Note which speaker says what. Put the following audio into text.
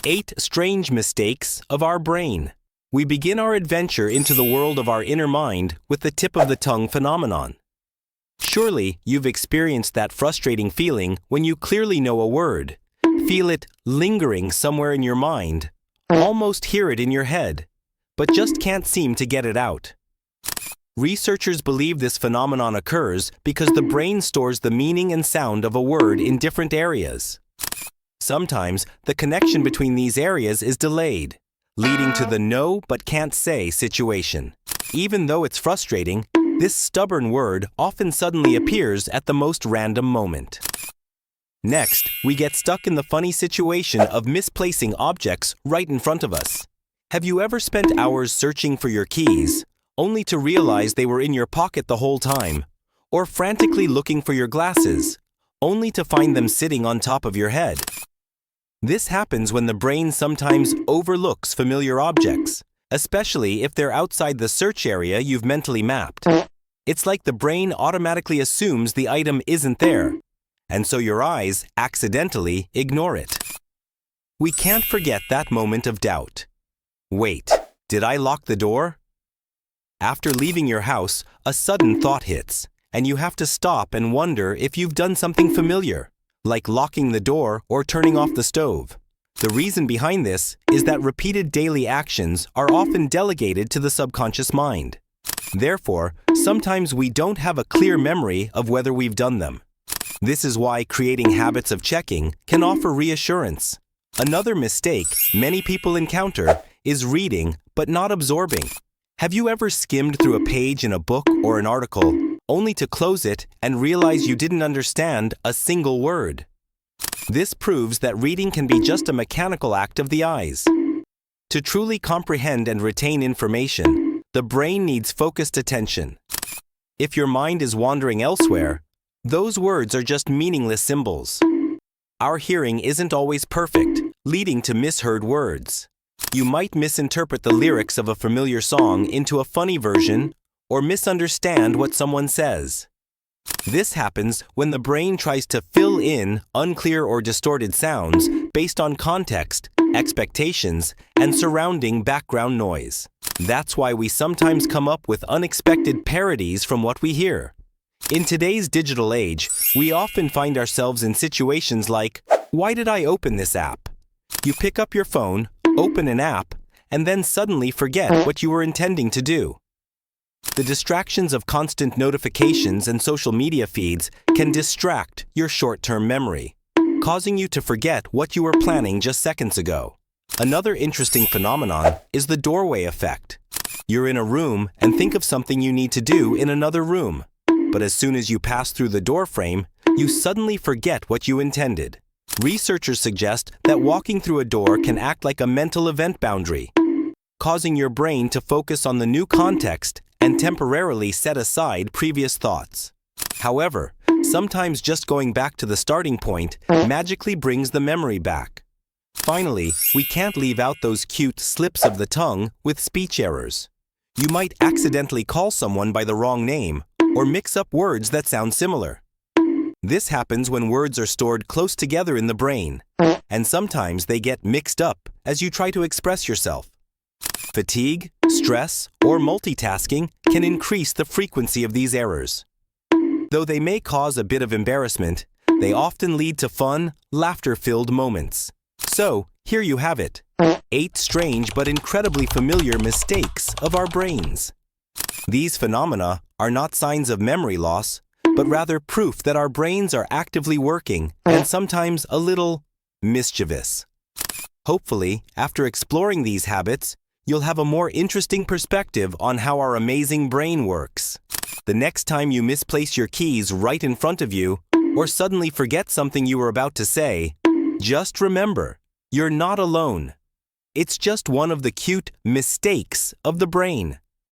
Speaker 1: 8 strange mistakes of our brain. We begin our adventure into the world of our inner mind with the tip of the tongue phenomenon. Surely you've experienced that frustrating feeling when you clearly know a word, feel it lingering somewhere in your mind, almost hear it in your head, but just can't seem to get it out. Researchers believe this phenomenon occurs because the brain stores the meaning and sound of a word in different areas. Sometimes the connection between these areas is delayed, leading to the know but can't say situation. Even though it's frustrating, this stubborn word often suddenly appears at the most random moment. Next, we get stuck in the funny situation of misplacing objects right in front of us. Have you ever spent hours searching for your keys, only to realize they were in your pocket the whole time? Or frantically looking for your glasses, only to find them sitting on top of your head? This happens when the brain sometimes overlooks familiar objects, especially if they're outside the search area you've mentally mapped. It's like the brain automatically assumes the item isn't there, and so your eyes accidentally ignore it. We can't forget that moment of doubt. Wait, did I lock the door? After leaving your house, a sudden thought hits, and you have to stop and wonder if you've done something familiar, like locking the door or turning off the stove. The reason behind this is that repeated daily actions are often delegated to the subconscious mind. Therefore, sometimes we don't have a clear memory of whether we've done them. This is why creating habits of checking can offer reassurance. Another mistake many people encounter is reading but not absorbing. Have you ever skimmed through a page in a book or an article, only to close it and realize you didn't understand a single word? This proves that reading can be just a mechanical act of the eyes. To truly comprehend and retain information, the brain needs focused attention. If your mind is wandering elsewhere, those words are just meaningless symbols. Our hearing isn't always perfect, leading to misheard words. You might misinterpret the lyrics of a familiar song into a funny version or misunderstand what someone says. This happens when the brain tries to fill in unclear or distorted sounds based on context, expectations, and surrounding background noise. That's why we sometimes come up with unexpected parodies from what we hear. In today's digital age, we often find ourselves in situations like, "Why did I open this app?" You pick up your phone, open an app, and then suddenly forget what you were intending to do. The distractions of constant notifications and social media feeds can distract your short-term memory, causing you to forget what you were planning just seconds ago. Another interesting phenomenon is the doorway effect. You're in a room and think of something you need to do in another room, but as soon as you pass through the door frame, you suddenly forget what you intended. Researchers suggest that walking through a door can act like a mental event boundary, causing your brain to focus on the new context and temporarily set aside previous thoughts. However, sometimes just going back to the starting point magically brings the memory back. Finally, we can't leave out those cute slips of the tongue with speech errors. You might accidentally call someone by the wrong name or mix up words that sound similar. This happens when words are stored close together in the brain, and sometimes they get mixed up as you try to express yourself. Fatigue, stress, or multitasking can increase the frequency of these errors. Though they may cause a bit of embarrassment, they often lead to fun, laughter-filled moments. So, here you have it, 8 strange but incredibly familiar mistakes of our brains. These phenomena are not signs of memory loss, but rather proof that our brains are actively working and sometimes a little mischievous. Hopefully, after exploring these habits, you'll have a more interesting perspective on how our amazing brain works. The next time you misplace your keys right in front of you, or suddenly forget something you were about to say, just remember, you're not alone. It's just one of the cute mistakes of the brain.